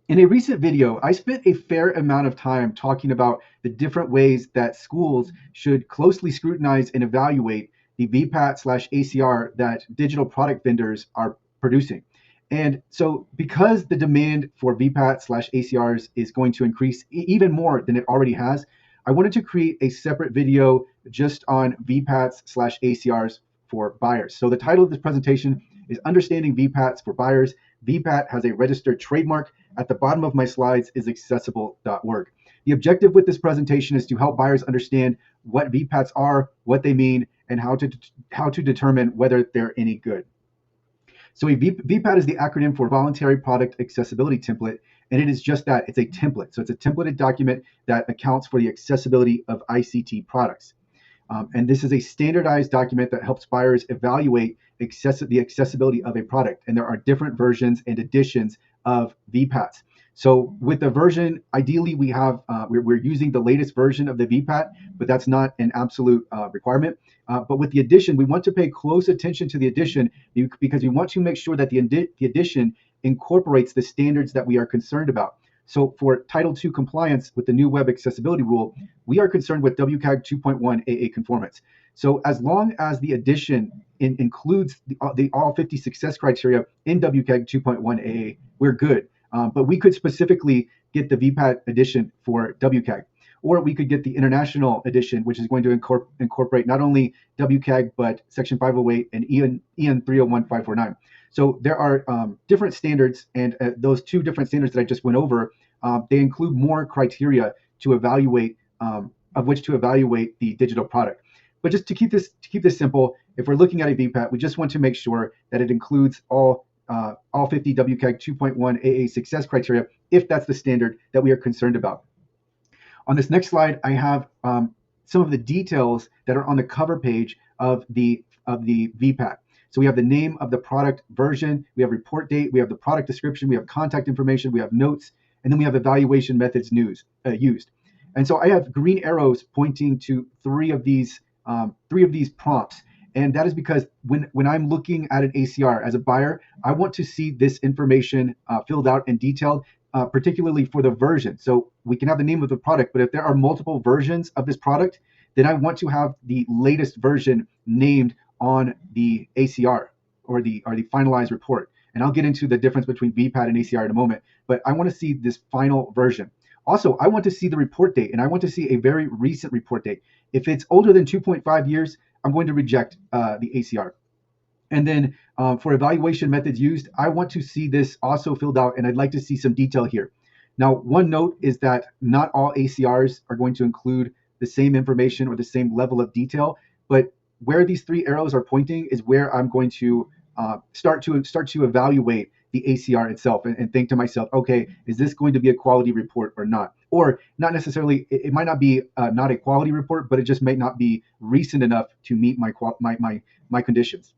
In a recent video, I spent a fair amount of time talking about the different ways that schools should closely scrutinize and evaluate the VPAT/ACR that digital product vendors are producing. And so, because the demand for VPAT/ACRs is going to increase even more than it already has, I wanted to create a separate video just on VPATs/ACRs for buyers. So, the title of this presentation is Understanding VPATs for Buyers. VPAT has a registered trademark. At the bottom of my slides is accessible.org. The objective with this presentation is to help buyers understand what VPATs are, what they mean, and how to determine whether they're any good. So VPAT is the acronym for Voluntary Product Accessibility Template, and it is just that. It's a template. So it's a templated document that accounts for the accessibility of ICT products. And this is a standardized document that helps buyers evaluate the accessibility of a product. And there are different versions and editions of VPATs. So with the version, ideally we have, we're using the latest version of the VPAT, but that's not an absolute requirement. But with the edition, we want to pay close attention to the edition because we want to make sure that the edition incorporates the standards that we are concerned about. So for Title II compliance with the new web accessibility rule, we are concerned with WCAG 2.1 AA conformance. So as long as the edition includes the all 50 success criteria in WCAG 2.1 AA, we're good. But we could specifically get the VPAT edition for WCAG, or we could get the international edition, which is going to incorporate not only WCAG, but Section 508 and EN 301549. So there are different standards, and those two different standards that I just went over, they include more criteria to evaluate, of which to evaluate the digital product. But just to keep this simple, if we're looking at a VPAT, we just want to make sure that it includes all 50 WCAG 2.1 AA success criteria, if that's the standard that we are concerned about. On this next slide, I have some of the details that are on the cover page of the VPAT. So we have the name of the product version, we have report date, we have the product description, we have contact information, we have notes, and then we have evaluation methods used. And so I have green arrows pointing to three of these prompts. And that is because when I'm looking at an ACR as a buyer, I want to see this information filled out and detailed, particularly for the version. So we can have the name of the product, but if there are multiple versions of this product, then I want to have the latest version named on the ACR or the finalized report. And I'll get into the difference between VPAT and ACR in a moment, but I want to see this final version. Also, I want to see the report date, and I want to see a very recent report date. If it's older than 2.5 years, I'm going to reject the ACR. And then for evaluation methods used, I want to see this also filled out, and I'd like to see some detail here. Now, one note is that not all ACRs are going to include the same information or the same level of detail, but where these three arrows are pointing is where I'm going to start to evaluate the ACR itself and think to myself, okay, is this going to be a quality report or not? Or not necessarily, it might not be not a quality report, but it just may not be recent enough to meet my conditions.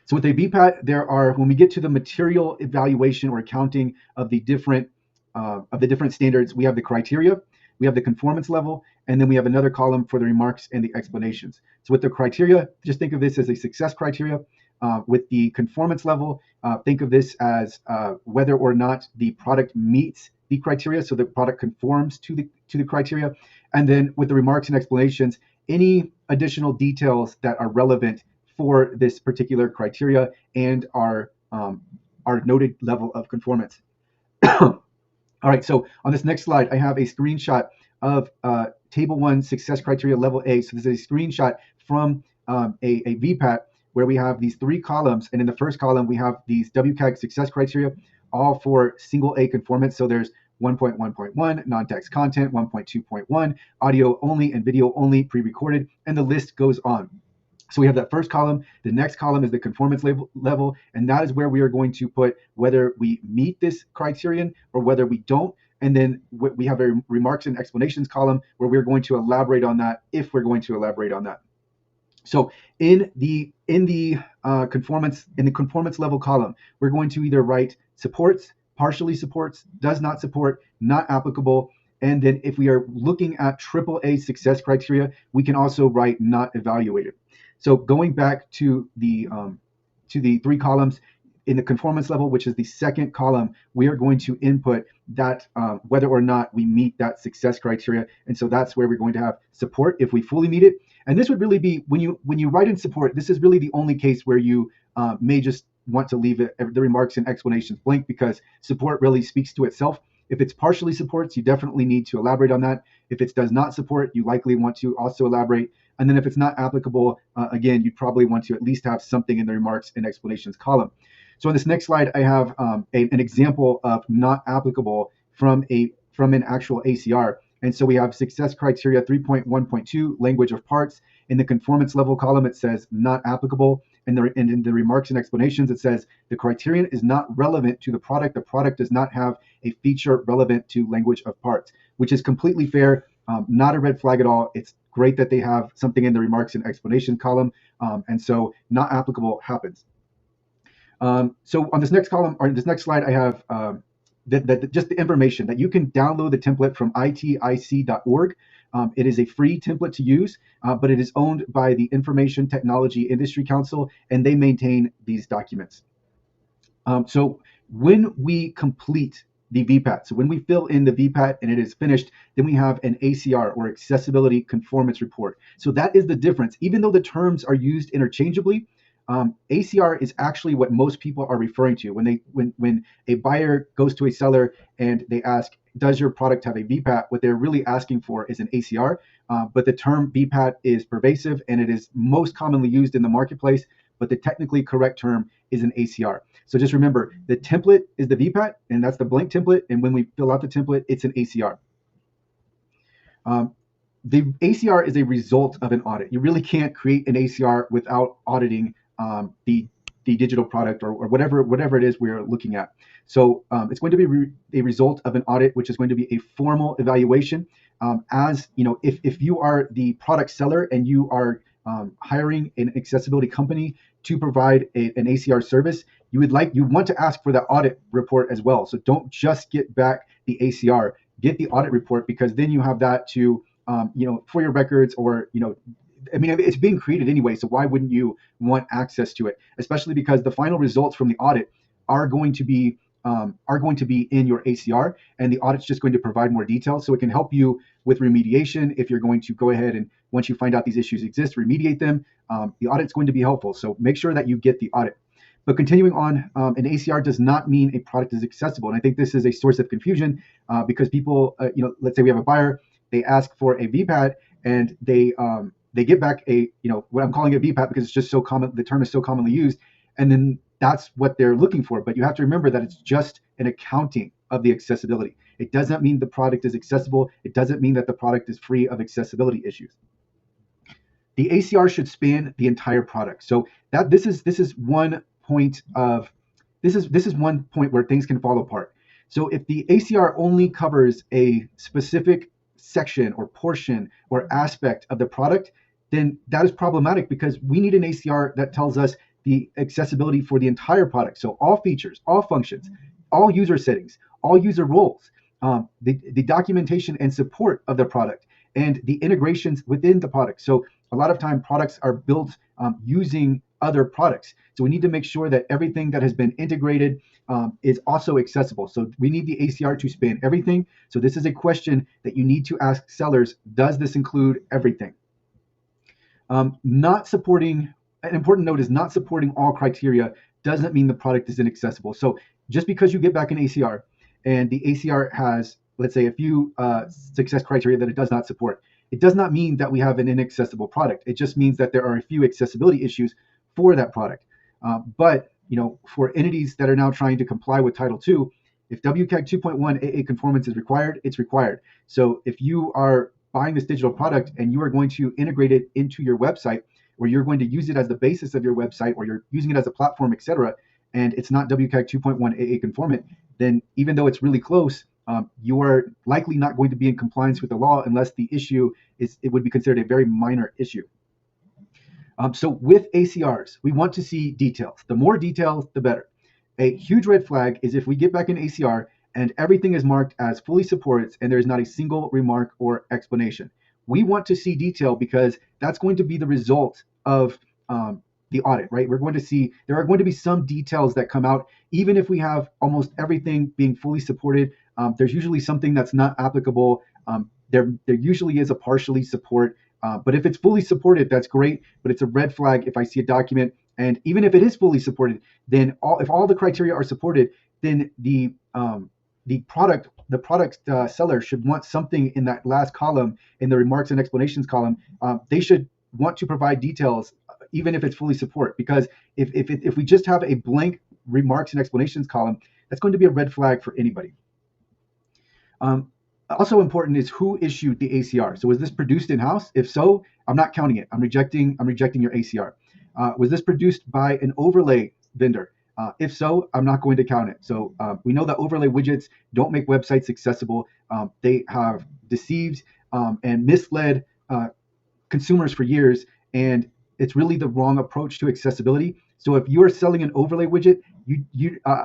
So with a VPAT, when we get to the material evaluation or accounting of the different standards, we have the criteria, we have the conformance level, and then we have another column for the remarks and the explanations. So with the criteria, just think of this as a success criteria. With the conformance level, think of this as whether or not the product meets the criteria, so the product conforms to the criteria. And then with the remarks and explanations, any additional details that are relevant for this particular criteria and our noted level of conformance. All right, so on this next slide, I have a screenshot of Table 1 Success Criteria Level A. So this is a screenshot from a VPAT where we have these three columns, and in the first column, we have these WCAG success criteria, all for single A conformance. So there's 1.1.1, non-text content, 1.2.1, audio only and video only, pre-recorded, and the list goes on. So we have that first column. The next column is the conformance level, and that is where we are going to put whether we meet this criterion or whether we don't. And then we have a remarks and explanations column where we're going to elaborate on that if we're going to elaborate on that. So in the conformance level column, we're going to either write supports, partially supports, does not support, not applicable. And then if we are looking at AAA success criteria, we can also write not evaluated. So going back to the three columns, in the conformance level, which is the second column, we are going to input that whether or not we meet that success criteria. And so that's where we're going to have support if we fully meet it. And this would really be when you write in support, this is really the only case where you may just want to leave the remarks and explanations blank, because support really speaks to itself. If it's partially supports, you definitely need to elaborate on that. If it does not support, you likely want to also elaborate. And then if it's not applicable, again, you'd probably want to at least have something in the remarks and explanations column. So on this next slide, I have an example of not applicable from an actual ACR. And so we have success criteria 3.1.2, language of parts. In the conformance level column, it says not applicable. And in the remarks and explanations, it says the criterion is not relevant to the product. The product does not have a feature relevant to language of parts, which is completely fair. Not a red flag at all. It's great that they have something in the remarks and explanation column. And so not applicable happens. So on this next column, or this next slide, I have just the information that you can download the template from itic.org. It is a free template to use, but it is owned by the Information Technology Industry Council, and they maintain these documents. So when we complete the VPAT, so when we fill in the VPAT and it is finished, then we have an ACR, or Accessibility Conformance Report. So that is the difference. Even though the terms are used interchangeably, ACR is actually what most people are referring to when a buyer goes to a seller and they ask, does your product have a VPAT? What they're really asking for is an ACR, but the term VPAT is pervasive and it is most commonly used in the marketplace, but the technically correct term is an ACR. So just remember, the template is the VPAT, and that's the blank template, and when we fill out the template, it's an ACR. The ACR is a result of an audit. You really can't create an ACR without auditing the digital product or whatever it is we're looking at. So it's going to be a result of an audit, which is going to be a formal evaluation. As you know, if you are the product seller and you are hiring an accessibility company to provide an ACR service, you want to ask for that audit report as well. So don't just get back the ACR, get the audit report, because then you have that to for your records, or I mean, it's being created anyway, so why wouldn't you want access to it? Especially because the final results from the audit are going to be in your ACR, and the audit's just going to provide more details, so it can help you with remediation if you're going to go ahead and, once you find out these issues exist, remediate them. The audit's going to be helpful, so make sure that you get the audit. But continuing on, an ACR does not mean a product is accessible, and I think this is a source of confusion because people, let's say we have a buyer, they ask for a VPAT, and they get back what I'm calling a VPAT because it's just so common, the term is so commonly used, and then that's what they're looking for. But you have to remember that it's just an accounting of the accessibility. It doesn't mean the product is accessible. It doesn't mean that the product is free of accessibility issues. The ACR should span the entire product. So that this is one point where things can fall apart. So if the ACR only covers a specific section or portion or aspect of the product, then that is problematic, because we need an ACR that tells us the accessibility for the entire product. So all features, all functions, all user settings, all user roles, the documentation and support of the product, and the integrations within the product. So a lot of time products are built using other products. So we need to make sure that everything that has been integrated is also accessible. So we need the ACR to span everything. So this is a question that you need to ask sellers. Does this include everything? Not supporting, an important note is not supporting all criteria doesn't mean the product is inaccessible. So just because you get back an ACR and the ACR has, let's say, a few success criteria that it does not support, it does not mean that we have an inaccessible product. It just means that there are a few accessibility issues for that product. But for entities that are now trying to comply with Title II, if WCAG 2.1 AA conformance is required, it's required. So if you are buying this digital product and you are going to integrate it into your website, or you're going to use it as the basis of your website, or you're using it as a platform, etc., and it's not WCAG 2.1 AA conformant, then even though it's really close, you are likely not going to be in compliance with the law unless the issue it would be considered a very minor issue. So with ACRs, we want to see details. The more details, the better. A huge red flag is if we get back an ACR and everything is marked as fully supports and there's not a single remark or explanation. We want to see detail, because that's going to be the result of the audit, right? We're going to see there are going to be some details that come out, even if we have almost everything being fully supported. There's usually something that's not applicable. There usually is a partially support, but if it's fully supported, that's great. But it's a red flag if I see a document, and even if it is fully supported, then if all the criteria are supported, then the product seller should want something in that last column, in the remarks and explanations column. They should want to provide details, even if it's fully support, because if we just have a blank remarks and explanations column, that's going to be a red flag for anybody. Also important is who issued the ACR. So was this produced in-house? If so, I'm not counting it. I'm rejecting your ACR. Was this produced by an overlay vendor? If so, I'm not going to count it. So we know that overlay widgets don't make websites accessible. They have deceived and misled consumers for years, and it's really the wrong approach to accessibility. So if you are selling an overlay widget,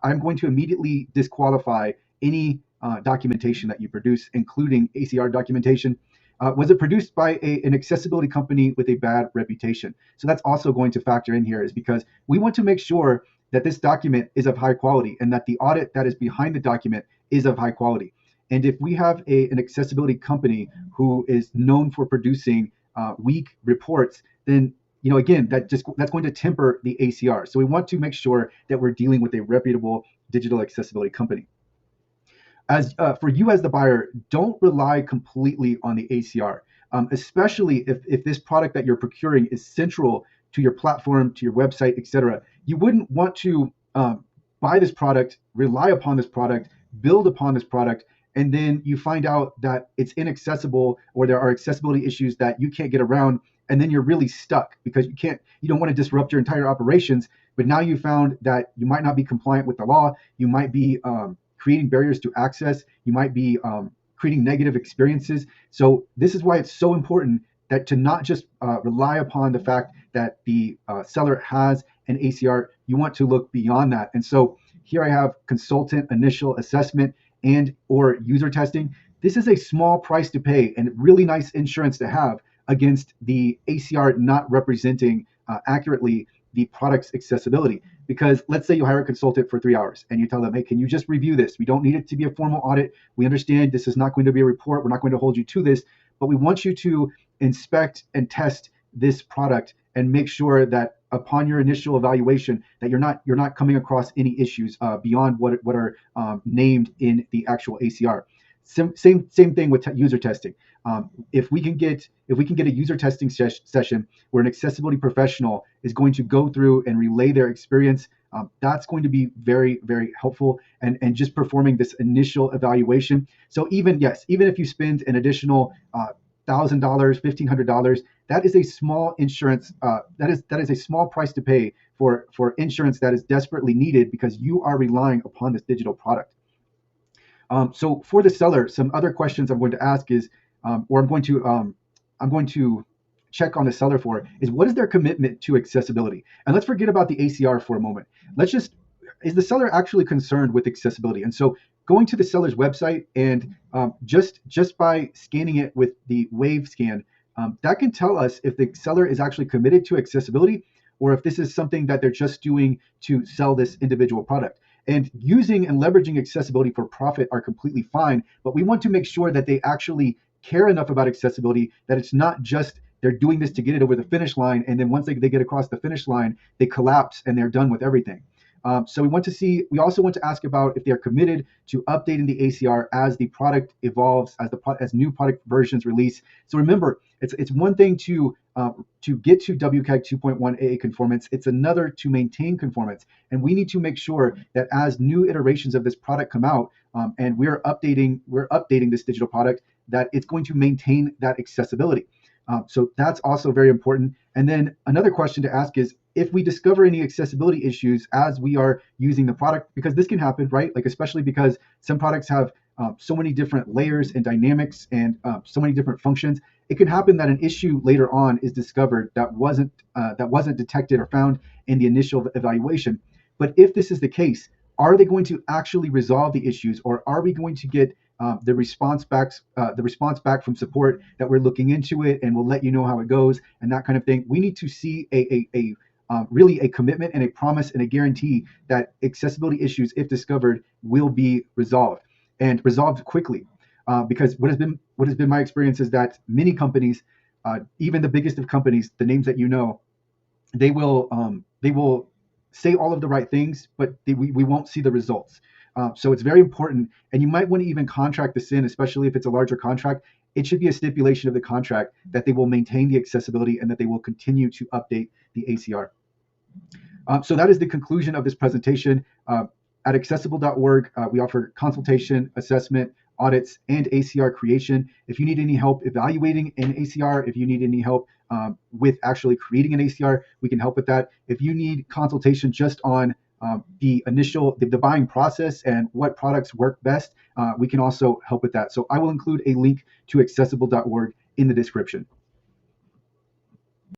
I'm going to immediately disqualify any documentation that you produce, including ACR documentation. Was it produced by an accessibility company with a bad reputation? So that's also going to factor in here, is because we want to make sure that this document is of high quality and that the audit that is behind the document is of high quality. And if we have an accessibility company who is known for producing weak reports, then again, that's going to temper the ACR. So we want to make sure that we're dealing with a reputable digital accessibility company. As for you as the buyer, don't rely completely on the ACR, especially if this product that you're procuring is central to your platform, to your website, etc. You wouldn't want to buy this product, rely upon this product, build upon this product, and then you find out that it's inaccessible or there are accessibility issues that you can't get around, and then you're really stuck because you don't want to disrupt your entire operations. But now you found that you might not be compliant with the law. You might be creating barriers to access. You might be creating negative experiences. So this is why it's so important that to not just rely upon the fact that the seller has an ACR. You want to look beyond that. And so here I have consultant initial assessment and or user testing. This is a small price to pay and really nice insurance to have against the ACR not representing accurately the product's accessibility. Because let's say you hire a consultant for 3 hours and you tell them, hey, can you just review this? We don't need it to be a formal audit. We understand this is not going to be a report. We're not going to hold you to this, but we want you to inspect and test this product and make sure that upon your initial evaluation that you're not coming across any issues beyond what are named in the actual ACR. Same thing with user testing. If we can get a user testing session where an accessibility professional is going to go through and relay their experience, that's going to be very, very helpful. And just performing this initial evaluation. So even if you spend an additional $1,000, $1,500, that is a small insurance. That is a small price to pay for insurance that is desperately needed because you are relying upon this digital product. So for the seller, some other questions I'm going to ask is, or I'm going to check on the seller for, is what is their commitment to accessibility? And let's forget about the ACR for a moment. Is the seller actually concerned with accessibility? And so going to the seller's website and just by scanning it with the wave scan, that can tell us if the seller is actually committed to accessibility or if this is something that they're just doing to sell this individual product. And using and leveraging accessibility for profit are completely fine, but we want to make sure that they actually care enough about accessibility that it's not just they're doing this to get it over the finish line, and then once they get across the finish line, they collapse and they're done with everything. So we also want to ask about if they're committed to updating the ACR as the product evolves, as new product versions release. So remember, it's one thing to get to WCAG 2.1 AA conformance. It's another to maintain conformance, and we need to make sure that as new iterations of this product come out, and we're updating this digital product, that it's going to maintain that accessibility. So that's also very important. And then another question to ask is, if we discover any accessibility issues as we are using the product, because this can happen, right? Like, especially because some products have so many different layers and dynamics and so many different functions, it can happen that an issue later on is discovered that wasn't detected or found in the initial evaluation. But if this is the case, are they going to actually resolve the issues, or are we going to get the response back from support that we're looking into it and we'll let you know how it goes and that kind of thing? We need to see really a commitment and a promise and a guarantee that accessibility issues, if discovered, will be resolved and resolved quickly. Because what has been my experience is that many companies, even the biggest of companies, the names that you know, they will say all of the right things, but we won't see the results. So it's very important, and you might want to even contract this in, especially if it's a larger contract. It should be a stipulation of the contract that they will maintain the accessibility and that they will continue to update the ACR. So that is the conclusion of this presentation. At accessible.org, we offer consultation, assessment, audits, and ACR creation. If you need any help evaluating an ACR, if you need any help with actually creating an ACR, we can help with that. If you need consultation just on the buying process and what products work best, we can also help with that. So I will include a link to accessible.org in the description.